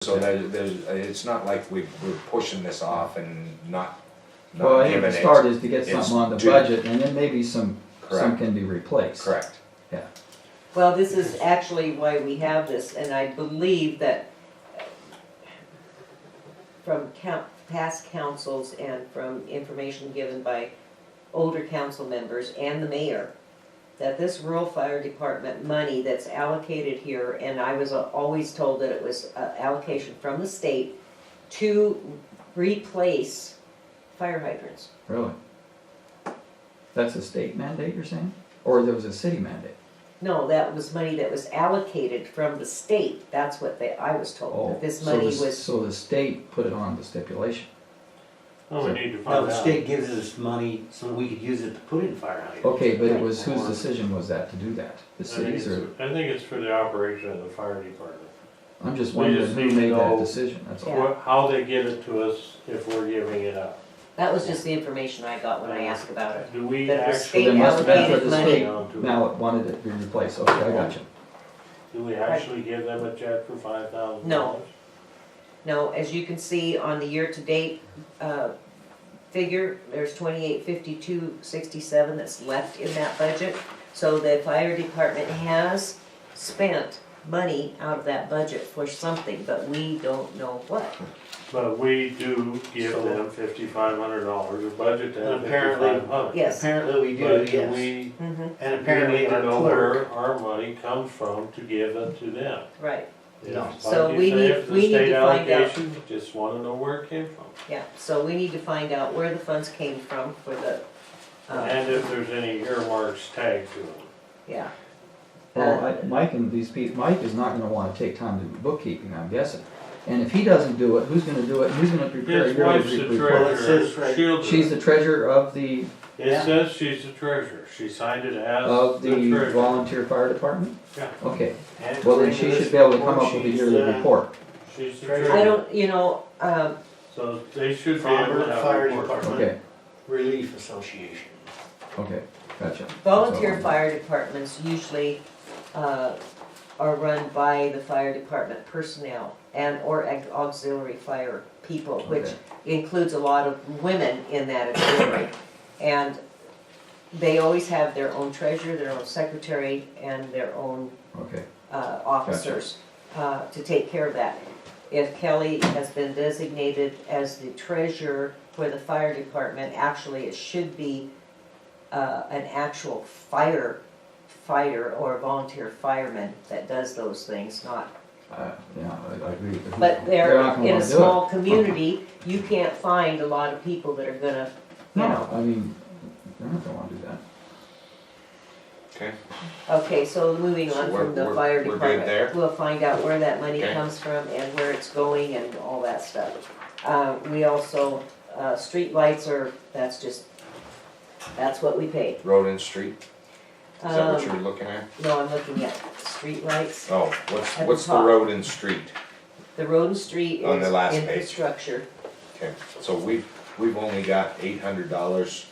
So it's not like we're pushing this off and not Well, I think giving the it. start is to get It's something on the due. budget, and then maybe some Correct. can be replaced. Correct. Yeah. Well, this is actually why we have this, and I believe that from past councils and from information given by older council members and the mayor, that this rural fire department money that's allocated here, and I was always told that it was allocation from the state to replace fire hydrants. Really? That's a state mandate, you're saying? Or there was a city mandate? No, that was money that was allocated from the state. That's what I was told, that this money was. So the state put it on the stipulation. Well, we need to Well, find the out. state gives us money so we could use it to put in fire hydrants. Okay, but it was, whose decision was that to do that? The cities or? I think it's for the operation of the fire department. I'm just we wondering just who need to made that know- decision, that's all. Yeah. How they give it to us if we're giving it up. That was just the information I got when I asked about it. Do we That the actually? So state there must have been for allocated the money. state, now it wanted it to be replaced, okay, I got you. Do we actually give them a check for $5,000? No. No, as you can see on the year-to-date figure, there's 2852.67 that's left in that budget. So the fire department has spent money out of that budget for something, but we don't know what. But we do give So- them $5,500, or budget them And apparently, $5,500. Yes. apparently we do, But do yes. we, Mhm. And we apparently need to our know clerk, where our money comes from to give it to them. Right, If, No. like So you we say, need- if the we need state to find out. allocation, just wanna know where it came from. yeah, so we need to find out where the funds came from for the, And if there's any earmarks tagged to them. yeah. Well, Mike and these people, Mike is not gonna wanna take time to do bookkeeping, I'm guessing. And if he doesn't do it, who's gonna do it, and who's gonna prepare His your wife's the report? Well, it says treasurer, right- she'll do She's it. the treasurer of the, It says she's the treasurer, she signed it as of the the treasurer. volunteer fire department? Yeah. Okay, and well then according she to should this be able to come report, up with a she's, yearly report. She's the Treasurer. treasurer. I don't, you know, So they should be From able to the have fire reports. department. Okay, Relief Association. okay, gotcha. volunteer That's all. fire departments usually are run by the fire department personnel and or auxiliary fire people, which Okay. includes a lot of women in that auxiliary. And they always have their own treasurer, their own secretary, and their own Okay, officers to take care of that. If Kelly has been designated as the treasurer for the fire department, actually it should be an actual fighter or a volunteer fireman that does those things, not. yeah, I agree. But They're not gonna in a wanna do it. small community, you can't find a lot of people that are gonna, you know. No, I mean, they're not gonna wanna do that. Okay. Okay, so moving So on we're- from the we're- fire we're good department. there? We'll find out where that money Okay. comes from and where it's going and all that stuff. We also, street lights are, that's what we pay. Road and street, is that what Um, you're looking at? No, I'm looking at street lights. Oh, at the what's the top. road and street? The road and street On the is last page. infrastructure. Okay, so we've only got $800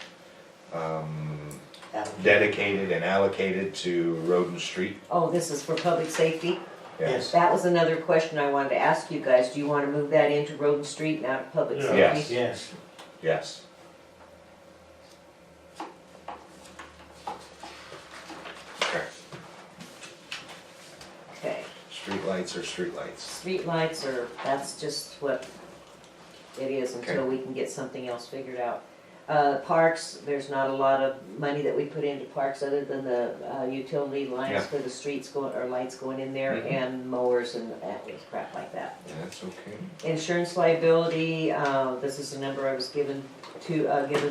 dedicated and allocated to road and street. Oh, this is for public safety? Yes. That was another question I wanted to ask you guys. Do you want to move that into road and street and out of public Yeah. safety? Yes. Yes. Yes. Okay, Okay. street lights are street lights. Street lights are, that's just what it is until Okay. we can get something else figured out. Parks, there's not a lot of money that we put into parks other than the utility lines Yeah. for the streets going, or lights going in there Mhm. and mowers and crap like that. That's okay. Insurance liability, this is the number I was given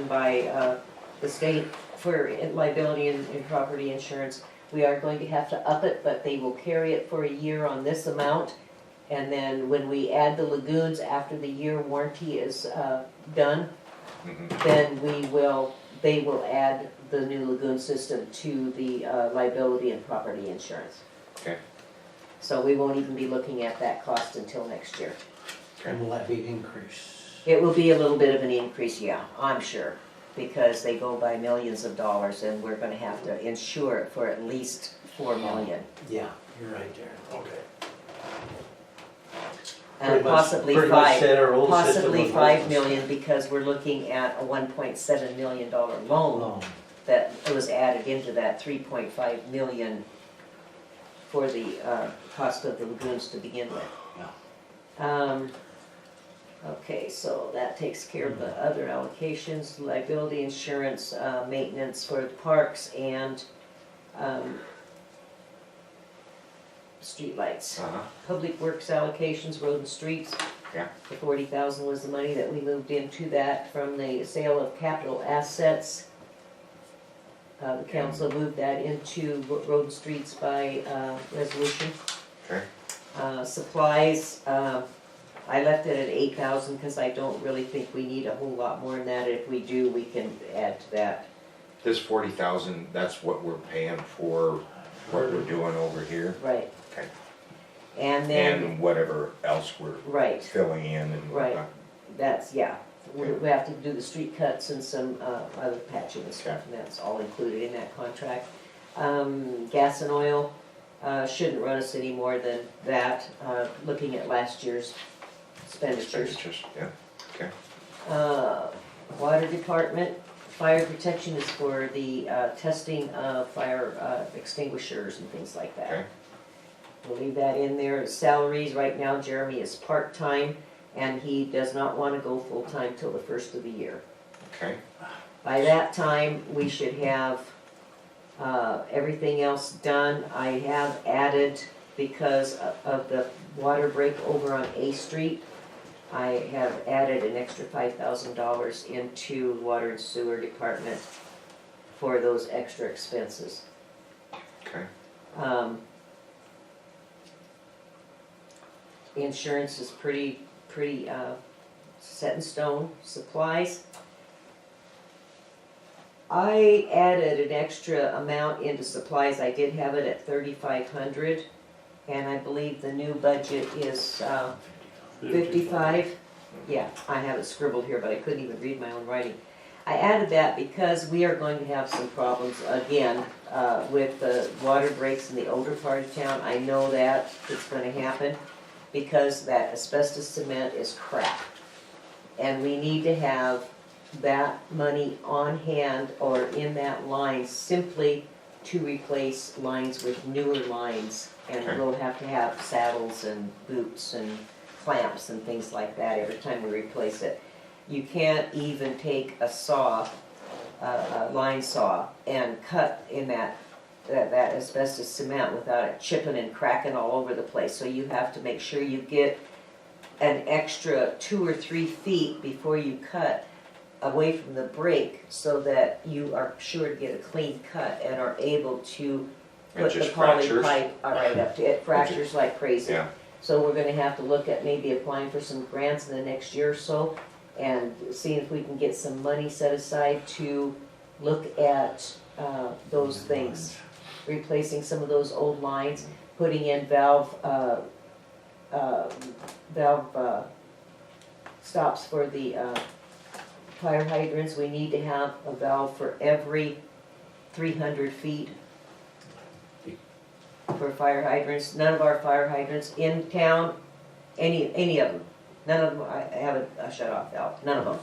by the state for liability and property insurance. We are going to have to up it, but they will carry it for a year on this amount. And then when we add the lagoons after the year warranty is done, Mhm. then they will add the new lagoon system to the liability and property insurance. Okay. So we won't even be looking at that cost until next year. And will that be increased? It will be a little bit of an increase, yeah, I'm sure, because they go by millions of dollars and we're gonna have to insure it for at least 4 million. Yeah, you're right there, okay. And Pretty much- possibly pretty much five, said our old system possibly was 5 hopeless. million, because we're looking at a $1.7 million loan No. that was added into that 3.5 million for the cost of the lagoons to begin with. Okay, so that takes care of the other allocations, liability insurance, maintenance for the parks, and streetlights. Public works allocations, road and streets. Yeah. The 40,000 was the money that we moved into that from the sale of capital assets. The council moved that into road and streets by resolution. Okay. Supplies, I left it at 8,000 because I don't really think we need a whole lot more than that. If we do, we can add to that. This 40,000, that's what we're paying for what we're doing over here, Right. Okay. And then, and whatever else we're right, filling in and Right. whatnot. that's, yeah. We have to do the street cuts and some other patching and stuff, and that's all included in that contract. Gas and oil shouldn't run us any more than that, looking at last year's expenditures. Expenditures, yeah, okay. Water department, fire protection is for the testing of fire extinguishers and things like that. Okay. We'll leave that in there. Salaries, right now Jeremy is part-time, and he does not want to go full-time till the first of the year. Okay, By that time, we should have everything else done. I have added, because of the water break over on A Street, I have added an extra $5,000 into water and sewer department for those extra expenses. okay. Insurance is pretty set in stone. Supplies, I added an extra amount into supplies. I did have it at 3,500, and I believe the new budget is 55. Yeah, I have it scribbled here, but I couldn't even read my own writing. I added that because we are going to have some problems again with the water breaks in the older part of town. I know that it's going to happen because that asbestos cement is crap. And we need to have that money on hand or in that line simply to replace lines with newer lines. And Okay. we'll have to have saddles and boots and clamps and things like that every time we replace it. You can't even take a saw, a line saw, and cut in that asbestos cement without it chipping and cracking all over the place. So you have to make sure you get an extra 2 or 3 feet before you cut away from the break so that you are sure to get a clean cut and are able to It put the just poly fractures? pipe right up to it. Fractures like crazy. Yeah, So we're gonna have to look at maybe applying for some grants in the next year or so and seeing if we can get some money set aside to look at those things. Replacing some of those old lines, putting in valve stops for the fire hydrants. We need to have a valve for every 300 feet for fire hydrants. None of our fire hydrants in town, any of them, none of them have a shut-off valve, none of them.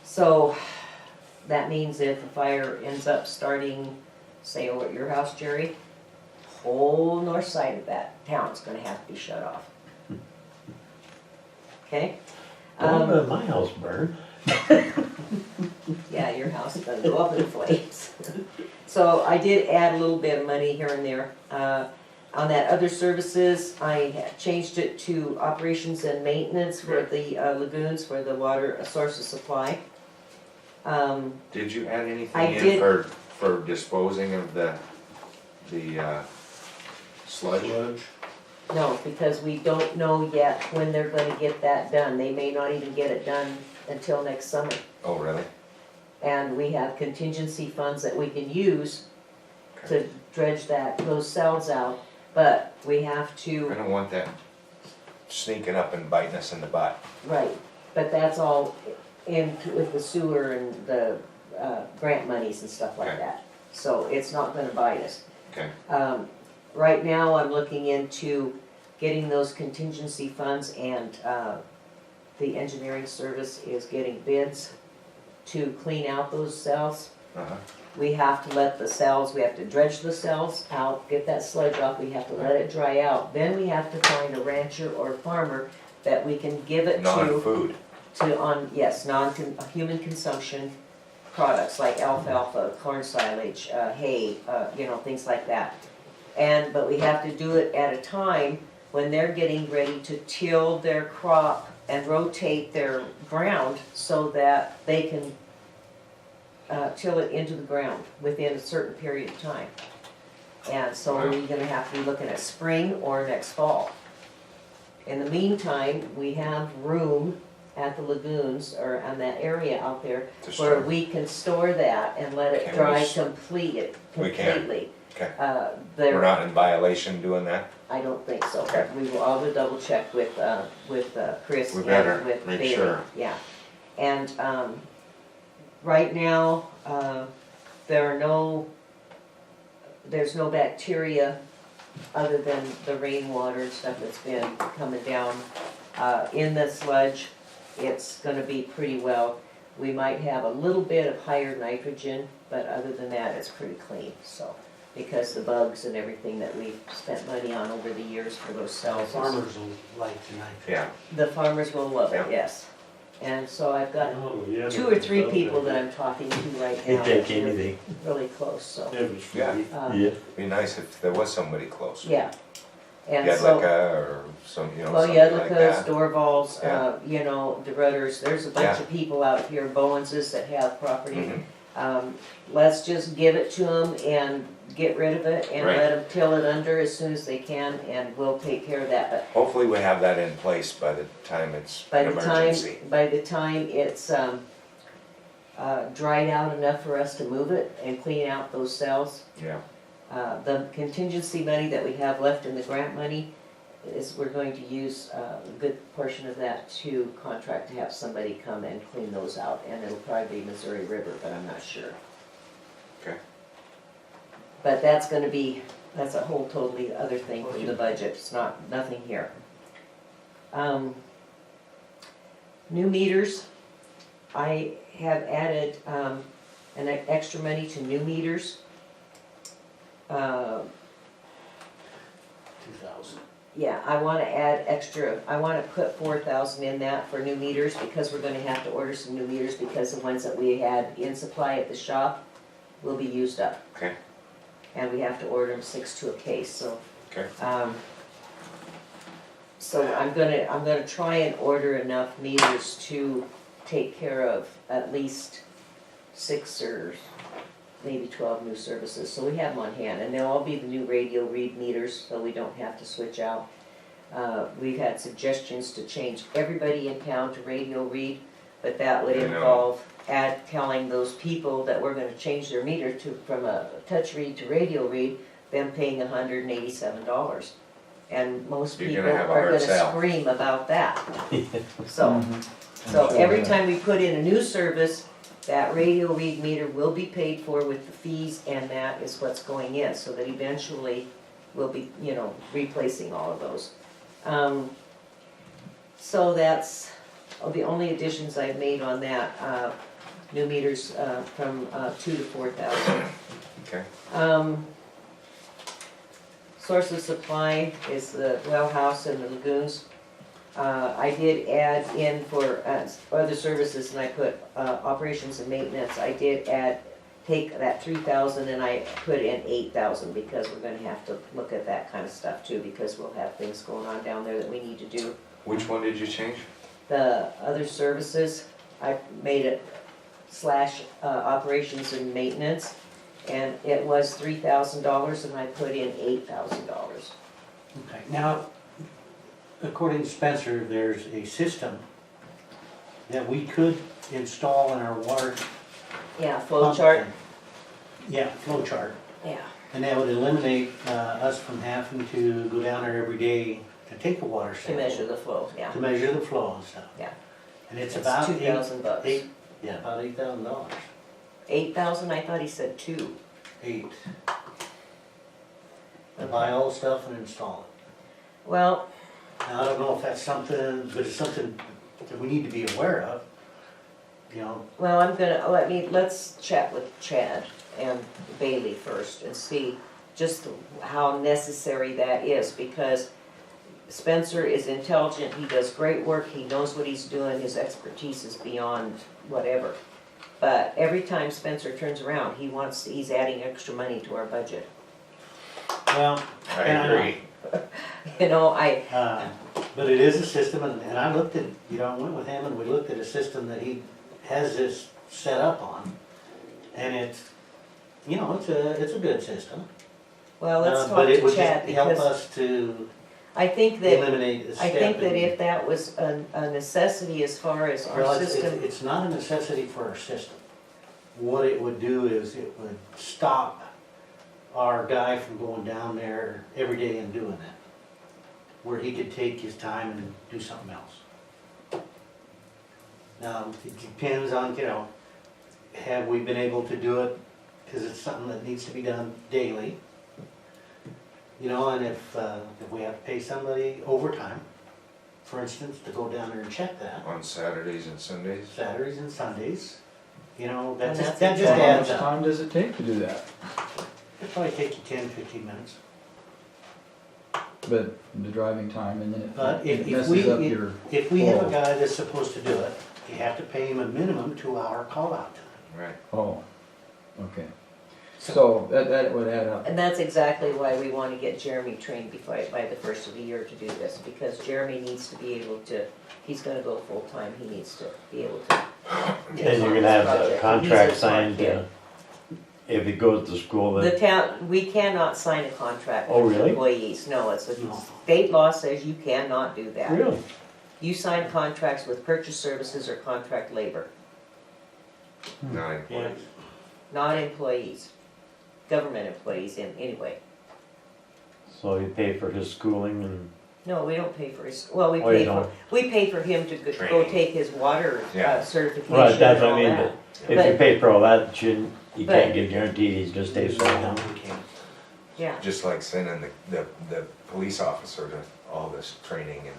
So that means if a fire ends up starting, say over at your house, Jerry, whole north side of that town's gonna have to be shut off. Okay? Don't let my house burn. Yeah, your house is gonna go up in flames. So I did add a little bit of money here and there. On that other services, I had changed it to operations and maintenance for the lagoons, for the water source of supply. did you add I anything in did. for disposing of the sludge? Sludge. No, because we don't know yet when they're gonna get that done. They may not even get it done until next summer. Oh, really? And we have contingency funds that we can use to dredge those cells out, but we have I to, don't want that sneaking up and biting us in the butt. right, but that's all in with the sewer and the grant monies and stuff like Okay. that. So it's not gonna bite us. Okay, Right now, I'm looking into getting those contingency funds, and the engineering service is getting bids to clean out those cells. Uh-huh. We have to let the cells, we have to dredge the cells out, get that sludge off, we have to let it dry out. Then we have to find a rancher or farmer that we can give it to, Non-food. human consumption products like alfalfa, corn silage, hay, things like that. But we have to do it at a time when they're getting ready to till their crop and rotate their ground so that they can till it into the ground within a certain period of time. And so we're gonna have to be looking at spring or next fall. In the meantime, we have room at the lagoons or on that area out there To where store. we can store that and let it Can we dry s- completely. We can. Completely. Okay. There, We're not in violation doing that? I don't think so, Okay. but we will all double check with Chris We and better with make Bailey. sure. Yeah, and, right now, there's no bacteria other than the rainwater and stuff that's been coming down, in the sludge. It's gonna be pretty well. We might have a little bit of higher nitrogen, but other than that, it's pretty clean, so. Because the bugs and everything that we've spent money on over the years for those cells. Farmers will like tonight. Yeah. The farmers will love it, Yeah. yes. And so I've got Oh, yeah, 2 or 3 but- people that I'm talking to right now. Take that are anything. Really close, so. It was free. Yeah. Yeah. It'd be nice if there was somebody close. Yeah. And so, Yedlika or some, well, something like Yedlikas, that. Dorvals, Yeah. DeRudders, there's a bunch Yeah. of people out here, Bowenses that have property. Mhm. Let's just give it to them and get rid of it and Right. let them till it under as soon as they can, and we'll take care of that. But Hopefully we have that in place by the time it's by an the emergency. time it's dried out enough for us to move it and clean out those cells, Yeah, the contingency money that we have left in the grant money is, we're going to use a good portion of that to contract to have somebody come and clean those out, and it'll probably be Missouri River, but I'm not sure. okay. But that's a whole totally other thing from the budget, it's nothing here. New meters, I have added, an extra money to new meters. 2,000. Yeah, I wanna add extra, I wanna put 4,000 in that for new meters, because we're gonna have to order some new meters, because the ones that we had in supply at the shop will be used up. Okay. And we have to order them 6 to a case, so. Okay. So I'm gonna try and order enough meters to take care of at least 6 or maybe 12 new services, so we have them on hand, and they'll all be the new radio read meters, so we don't have to switch out. We've had suggestions to change everybody in town to radio read, but that would I know. involve telling those people that we're gonna change their meter from a touch read to radio read, them paying $187. And most You're people gonna have a are hard gonna sell. scream about that. So, Mhm. so I'm sure every that- time we put in a new service, that radio read meter will be paid for with the fees, and that is what's going in, so that eventually we'll be, replacing all of those. So that's the only additions I've made on that, new meters, from 2 to 4,000. Okay. Source of supply is the well house and the lagoons. I did add in for other services, and I put operations and maintenance. I did take that 3,000 and I put in 8,000, because we're gonna have to look at that kind of stuff too, because we'll have things going on down there that we need to do. Which one did you change? The other services, I made it / operations and maintenance, and it was $3,000, and I put in $8,000. Okay, now, according to Spencer, there's a system that we could install in our water. Yeah, flow pump chart, thing. Yeah, flow chart. yeah. And that would eliminate us from having to go down there every day to take a water To sample. measure the flow, yeah. To measure the flow and stuff. Yeah. And it's It's about $2,000. about $8,000. 8,000, I thought he said 2. 8. To buy all the stuff and install Well, Now, I don't know if that's something, but it's something that we need to be aware of, you know. well, let's chat with Chad and Bailey first and see just how necessary that is, because Spencer is intelligent, he does great work, he knows what he's doing, his expertise is beyond whatever. But every time Spencer turns around, he's adding extra money to our budget. Well, I and know. agree. You know, But it is a system, and I looked at, you know, I went with him and we looked at a system that he has this set up on. And it's, you know, it's a good system. well, let's talk But it to would Chad, just help because us to I think that, eliminate the step. I think that in- if that was a necessity as far as Well, our it's system, it's not a necessity for our system. What it would do is it would stop our guy from going down there every day and doing that. Where he could take his time and do something else. Now, it depends on, you know, have we been able to do it, because it's something that needs to be done daily. You know, and if we have to pay somebody overtime, for instance, to go down there and check that, On Saturdays and Sundays. Saturdays and Sundays, you know, And that that's just How adds much up. time does it take to do that? It'll probably take you 10, 15 minutes. But the driving time, and then But it if messes we, up your, if we have a flow. guy that's supposed to do it, you have to pay him a minimum 2-hour call-out time. Right. oh, okay. So that would add up. and that's exactly why we want to get Jeremy trained by the first of the year to do this, because Jeremy needs to be able to, he's gonna go full-time, he needs to be able to. And you're gonna have the Project. contract He's a smart signed, kid. if it goes to school, The then, town, we cannot sign a contract Oh, with really? employees, no, it's a No. state law says you cannot do that. really? You sign contracts with purchase services or contract labor, 9 Yeah. points. not employees, government employees in, anyway. So you pay for his schooling and, No, we don't pay for his, well, Oh, you don't? we pay for him to go Training. take his water Yeah. certification right, and that's what I all mean, that. but if you But- pay for all that, shouldn't, you But- can't get guaranteed he's gonna stay full time. We can't. Yeah, Just like sending the police officer to all this training and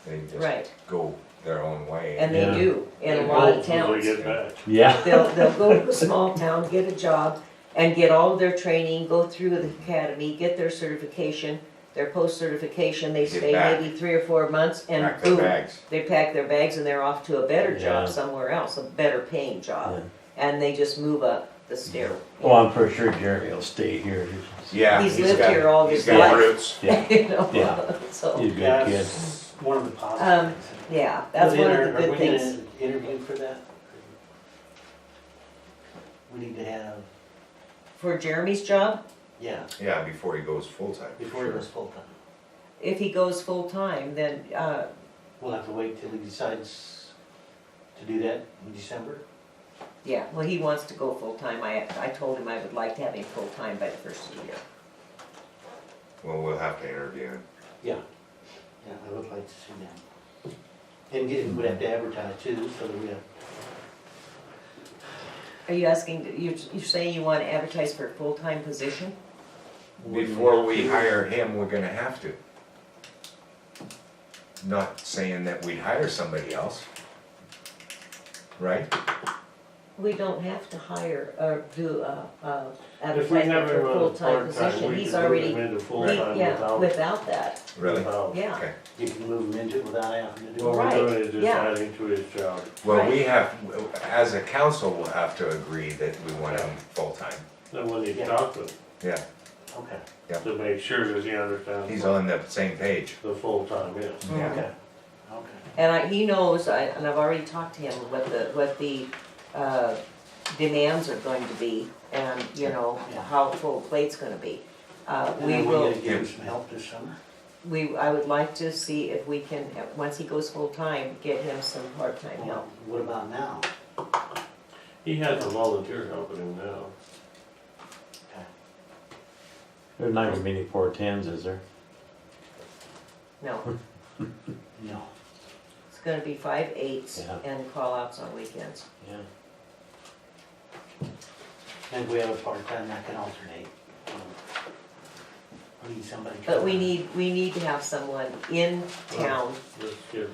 they just right, go their own way. and they Yeah. do, in a And lot of hopefully towns. get back. Yeah, They'll go to a small town, get a job, and get all of their training, go through the academy, get their certification, their post-certification, they Get stay back. maybe 3 or 4 months, and Pack their boom, bags. they pack their bags and they're off to a better Yeah. job somewhere else, a better paying job. And they just move up the stair. well, I'm pretty sure Jeremy will stay here, Yeah. He's lived got- here all he's his got life. roots. yeah, You know, Yeah. so, he's a good kid. That's one of the positives. yeah, that's But one of are the good we things. gonna interview for that? We need to have, For Jeremy's job, yeah, Yeah, before he goes full-time. before he goes full-time. if he goes full-time, then, We'll have to wait till he decides to do that in December. yeah, well, he wants to go full-time. I told him I would like to have him full-time by the first of the year. Well, we'll have to interview him. Yeah, I would like to see that. And we'd have to advertise too, so that we have, Are you asking, you're saying you want to advertise for a full-time position? Before we hire him, we're gonna have to. Not saying that we'd hire somebody else. Right? We don't have to hire or do If we advertisement have for him a on full-time part-time, position. we He's can move already, him into full-time yeah, without. without that, Really? without- yeah. Okay. you can move him into it without having to do What it. we're Right, doing is just yeah. adding to his job. Well, Right. we have, as a council, we'll have to agree that we want him full-time. Then when you Yeah. talk to him, Yeah, Okay, to make sure that he understands. he's what on the same page. The full-time is. Yeah. okay. And he knows, and I've already talked to him, what the demands are going to be, and, you know, Yeah. how full the plate's gonna be. And We then will, we gotta give him some help this summer. I would like to see if we can, once he goes full-time, get him some part-time help. What about now? He has a volunteer helping him now. Okay. There's not gonna be any 410s, is there? No, No. it's gonna be 5/8 Yeah. and call-outs on weekends. Yeah. And we have a part-time that can alternate. Need somebody. But we need to have someone in town Let's get.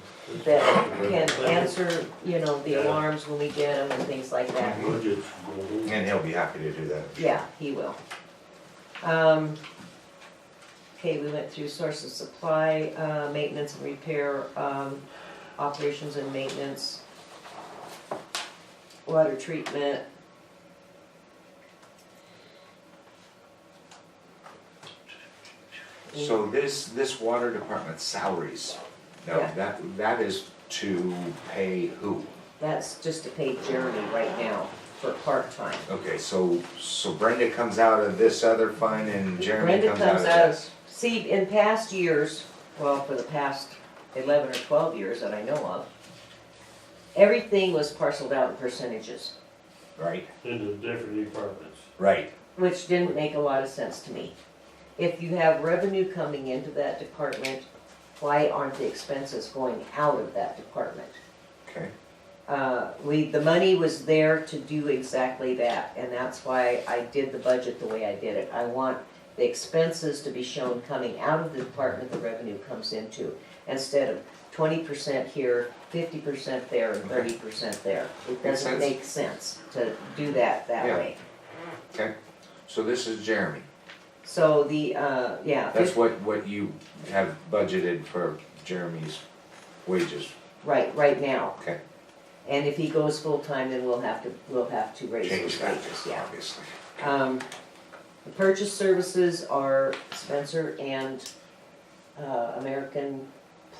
that can answer, you know, the alarms when we get them and things like that. Budget. And he'll be happy to do that. Yeah, he will. Okay, we went through source of supply, maintenance and repair, operations and maintenance, water treatment. So this water department salaries, now Yeah. that is to pay who? That's just to pay Jeremy right now for part-time. Okay, so Brenda comes out of this other fund and Jeremy Brenda comes out of comes out of- this? See, in past years, well, for the past 11 or 12 years that I know of, everything was parceled out in percentages, Right, Into different departments. right. which didn't make a lot of sense to me. If you have revenue coming into that department, why aren't the expenses going out of that department? Okay, The money was there to do exactly that, and that's why I did the budget the way I did it. I want the expenses to be shown coming out of the department the revenue comes into, instead of 20% here, 50% there, and 30% there. It Makes doesn't sense. make sense to do that Yeah. way. okay. So this is Jeremy. So yeah. That's what you have budgeted for Jeremy's wages. Right now. Okay. And if he goes full-time, then we'll have to raise Change his that, wages, yeah. obviously. The purchase services are Spencer and American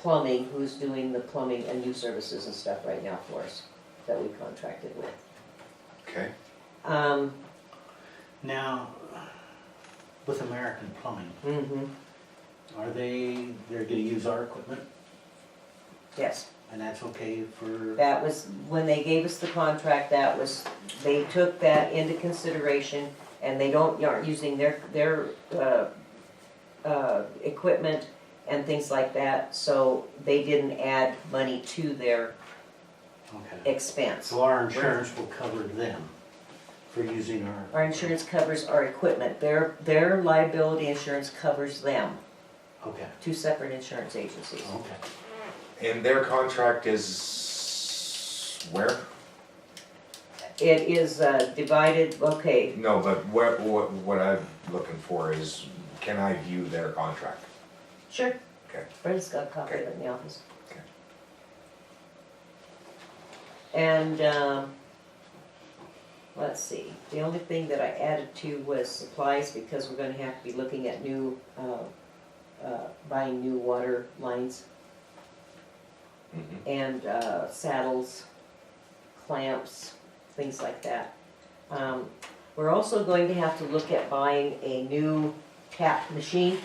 Plumbing, who's doing the plumbing and new services and stuff right now for us, that we contracted with. Okay, Now, with American Plumbing, Mm-hmm, they're gonna use our equipment, yes. and that's okay for, That was, when they gave us the contract, they took that into consideration, and they aren't using their equipment and things like that, so they didn't add money to their okay. expense. So our insurance will cover them for using Our insurance covers our equipment, their liability insurance covers them, okay, two separate insurance agencies. okay. and their contract is where? It is divided, okay, No, but what I'm looking for is, can I view their contract? sure. Okay. Brenda's got a copy of it in the office. Okay. And, let's see, the only thing that I added to was supplies, because we're gonna have to be looking at buying new water lines Mhm. and saddles, clamps, things like that. We're also going to have to look at buying a new tap machine.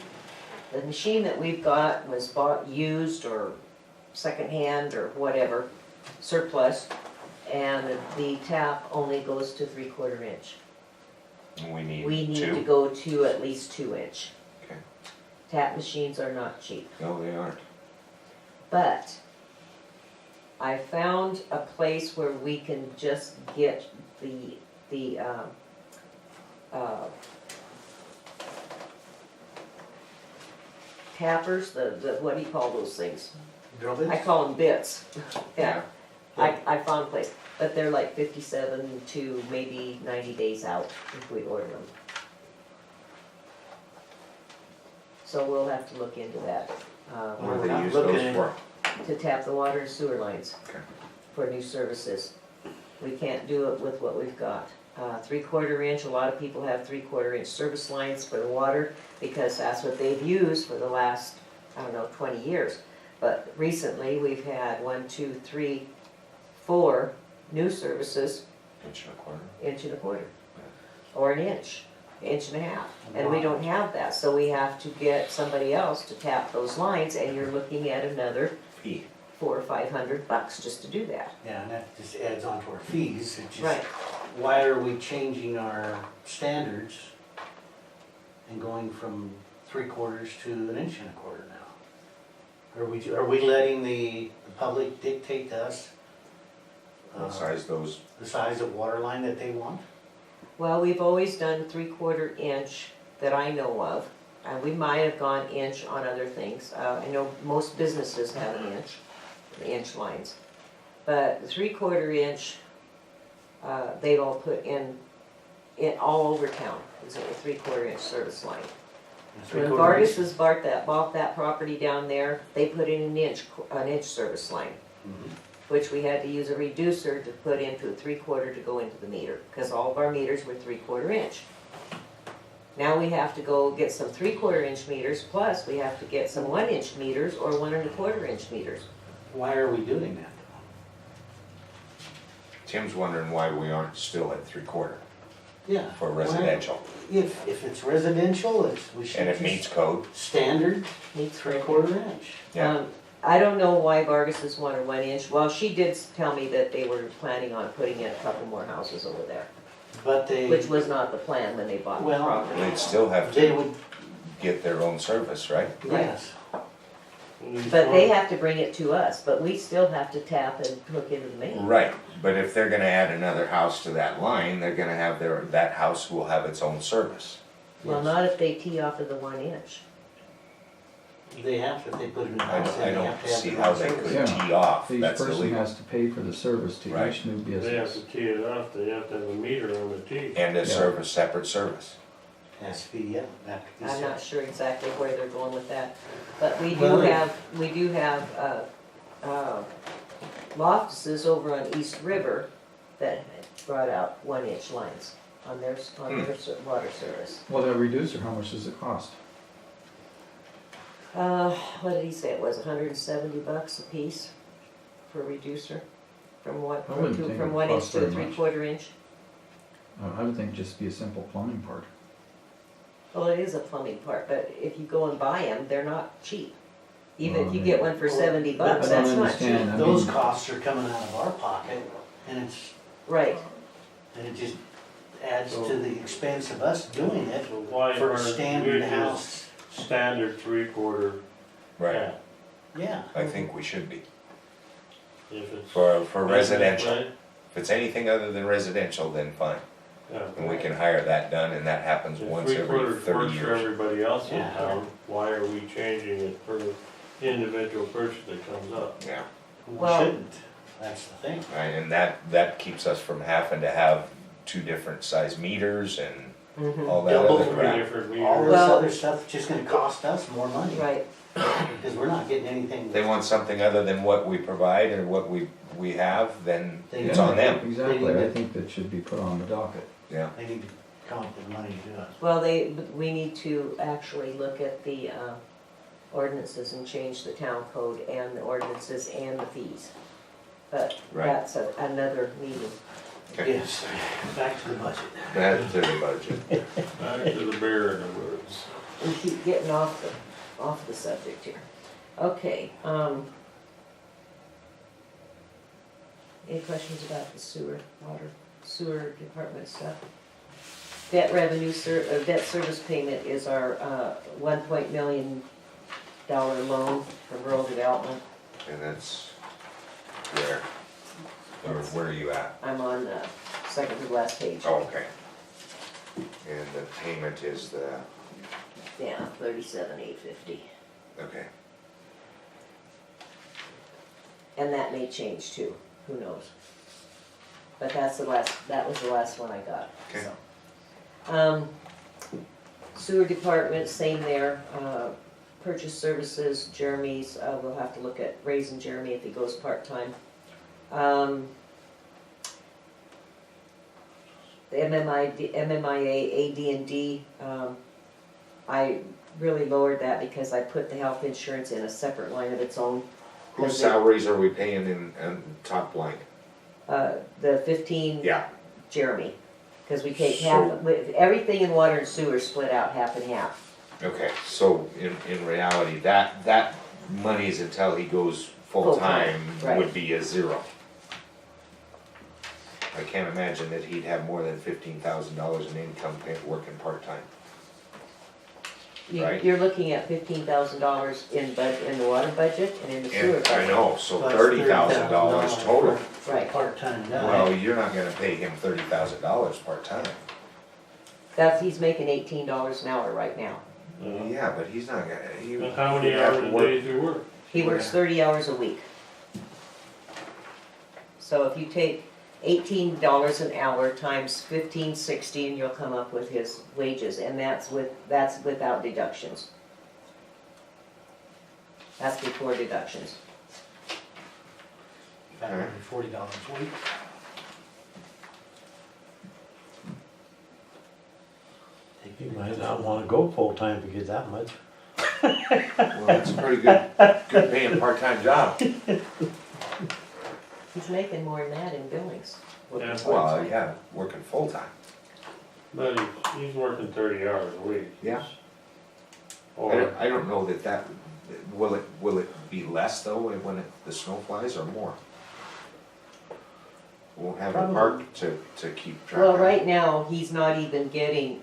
The machine that we've got was bought used or secondhand or whatever, surplus, and the tap only goes to 3/4 inch. And we We need need to two? go to at least 2 inch. Okay. Tap machines are not cheap. No, they aren't. But I found a place where we can just get the tappers, the what do you call those things? Drill bits? I call them bits. Yeah, Yeah. I found a place, but they're like 57 to maybe 90 days out if we order them. So we'll have to look into that. What do not they use looking those at- for? To tap the water and sewer lines Okay. for new services. We can't do it with what we've got. 3/4 inch, a lot of people have 3/4 inch service lines for the water because that's what they've used for the last, 20 years. But recently, we've had 1, 2, 3, 4 new services, 1.25 1.25 or an inch, 1.5 and we don't have that, so we have to get somebody else to tap those lines, and you're looking at another P. $400 or $500 just to do that. Yeah, and that just adds on to our fees, it just, Right. why are we changing our standards and going from 3/4 to 1.25 inch now? Are we letting the public dictate to us What size those? the size of water line that they want? Well, we've always done 3/4 inch that I know of, We might have gone inch on other things. I know most businesses have an inch lines. But the 3/4 inch, they've all put in all over town, is a 3/4 inch service line. When Vargas's bought that property down there, they put in an inch service line, which we had to use a reducer to put into a 3/4 to go into the meter, because all of our meters were 3/4 inch. Now we have to go get some 3/4 inch meters, plus we have to get some 1 inch meters or 1 1/4 inch meters. Why are we doing that? Tim's wondering why we aren't still at 3/4 Yeah. for residential, If it's residential, we should and it just meets code. standard Needs 3/4 inch. Yeah. I don't know why Vargas's wanted 1 inch. Well, she did tell me that they were planning on putting in a couple more houses over there, But which was not the plan when they bought the Well, property. They'd still have they to would, get their own service, right? yes. But they have to bring it to us, but we still have to tap and hook into the main. Right, but if they're gonna add another house to that line, they're gonna have that house will have its own service. Well, not if they tee off of the 1 inch. They have to, if they put it in the I house, don't, then I they don't have to have see their how own they service. could Yeah. tee off, Each that's person illegal. has to pay for the service to Right. each new They have business. to tee it off, they have to have a meter on the tee. And a Yeah. separate service. Has to be, yeah, have to be I'm not set. sure exactly where they're going with that, but we Well, do have Loftuses over on East River that brought out 1 inch lines on their water service. Well, that reducer, how much does it cost? What did he say it was, $170 a piece for a reducer? From what, I wouldn't think it from would 1 inch cost to a very much. 3/4 inch? I would think just be a simple plumbing part. Well, it is a plumbing part, but if you go and buy them, they're not cheap. Even if Well, you I get mean- one for Well, $70, I that's don't not cheap. understand. I Those mean- costs are coming out of our pocket, and Right, it just adds to the expense of us doing it So why for a aren't standard we house. just standard 3/4? Right, Yeah, I think we should be. If it's. For residential. Right? If it's anything other than residential, then fine. Yeah. And we can hire that done, and that happens If once every 3/4 30 works for years. everybody else in Yeah. town, why are we changing it for the individual person that comes up? Yeah, we Well- shouldn't, that's the thing. right, and that keeps us from having to have 2 different size meters and mhm, all that Double other Three crap. different All meters. this Well- other stuff is just gonna cost us more money, right. because we're not getting anything. If they want something other than what we provide or what we have, then it's Yeah, on them. Exactly, They I need think that should be put on the docket. Yeah, They need to come up with money to do it. Well, we need to actually look at the ordinances and change the town code and the ordinances and the fees. But Right. that's another meeting. okay. Yes, back to the budget. That's the budget. Back to the bear in the woods. We keep getting off the subject here. Okay, any questions about the sewer department stuff? Debt revenue, debt service payment is our $1 million loan from rural development. And that's where? Where are you at? I'm on the second to last page. Oh, okay. And the payment is the, Yeah, $37,850. okay, And that may change too, who knows? But that was the last one I got, Okay. so. Sewer department, same there, purchase services, Jeremy's, we'll have to look at raising Jeremy if he goes part-time. The MMIA, AD&D, I really lowered that because I put the health insurance in a separate line of its own. whose salaries are we paying in top line? The 15 Yeah, Jeremy, because we take So- half, with everything in water and sewer split out half and half. okay, so in reality, that monies until he goes full-time Full-time, would right. be a 0. I can't imagine that he'd have more than $15,000 in income working part-time. Right. You're looking at $15,000 in the water budget and in the sewer And budget. I know, so Plus $30,000 total. for Right. part-time guy. Well, you're not gonna pay him $30,000 part-time. He's making $18 an hour right now. Yeah, but he's not gonna, he. And how many he'd have hours to a work- day do you work? He works 30 hours a week. So if you take $18 an hour times 15, 16, you'll come up with his wages, and that's without deductions. That's before deductions. That would be $40 a week. You might not wanna go full-time to get that much. Well, that's a pretty good paying part-time job. He's making more than that in Billings. Yeah. Well, yeah, working full-time. But he's working 30 hours a week. Yeah. Or, I don't know that, will it be less though when the snow flies or more? Won't have a Probably. park to keep track Well, of. right now, he's not even getting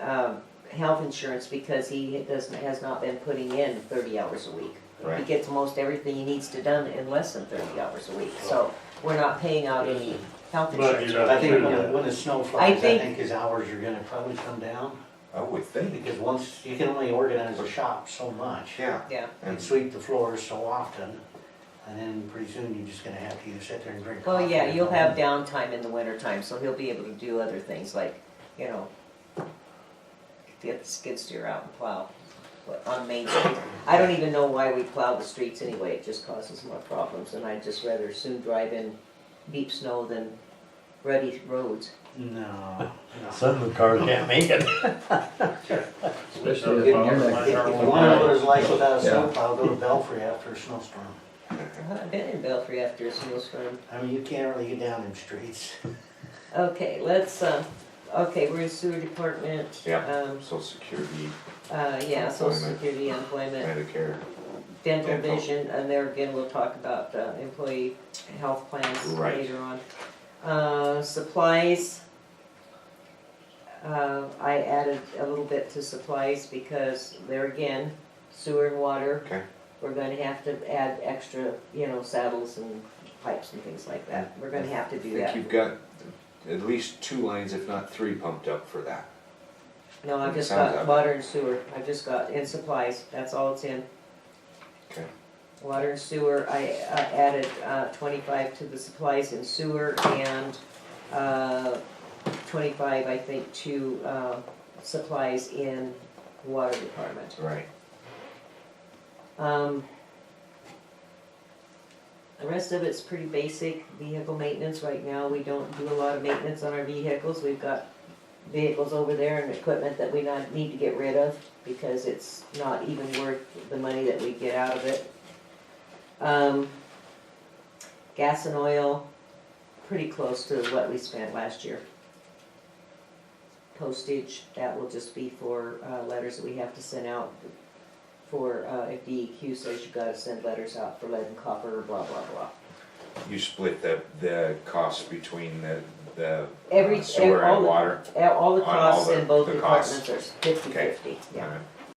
health insurance because he has not been putting in 30 hours a week. He Right. gets most everything he needs to done in less than 30 hours a week, so we're not paying out any health But insurance. you know- I think when the snow flies, I think- think his hours are gonna probably come down, I would think, because once, you can only organize a shop so much. yeah. Yeah, And And sweep the floors so often, and then pretty soon you're just gonna have to either sit there and drink coffee. well, yeah, or you'll go have home. downtime in the winter time, so he'll be able to do other things like, you know, get the skid steer out and plow on Main Street. I don't even know why we plow the streets anyway, it just causes more problems, and I'd just rather soon drive in deep snow than ruddy roads. No, no. Some of the cars can't make it. Especially getting near that. If you wanna know what it's like without a Yeah. snowplow, go to Belfry after a snowstorm. I've been in Belfry after a snowstorm. I mean, you can't really get down them streets. Okay, okay, we're in sewer department. Yeah. Social Security, Yeah, social Employment. security, unemployment, Medicare, dental Dental. vision, and there again, we'll talk about employee health plans Right. later on. Supplies. I added a little bit to supplies because there again, sewer and water. okay. We're gonna have to add extra, saddles and pipes and things like that. We're gonna have to I do think that. you've got at least 2 lines, if not 3 pumped up for that. No, I've just Sounds got like- water and sewer. I've just got in supplies. That's all it's in. Okay. Water and sewer, I added 25 to the supplies in sewer and 25, I think, to supplies in water department. Right. The rest of it's pretty basic vehicle maintenance. Right now, we don't do a lot of maintenance on our vehicles. We've got vehicles over there and equipment that we need to get rid of because it's not even worth the money that we get out of it. Gas and oil, pretty close to what we spent last year. Postage, that will just be for letters that we have to send out for if DEQ says you gotta send letters out for lead and copper, blah, blah, blah. You split the costs between the Every, sewer all and the- water? All the On all costs the- in both the costs. departments are 50/50, yeah. Alright.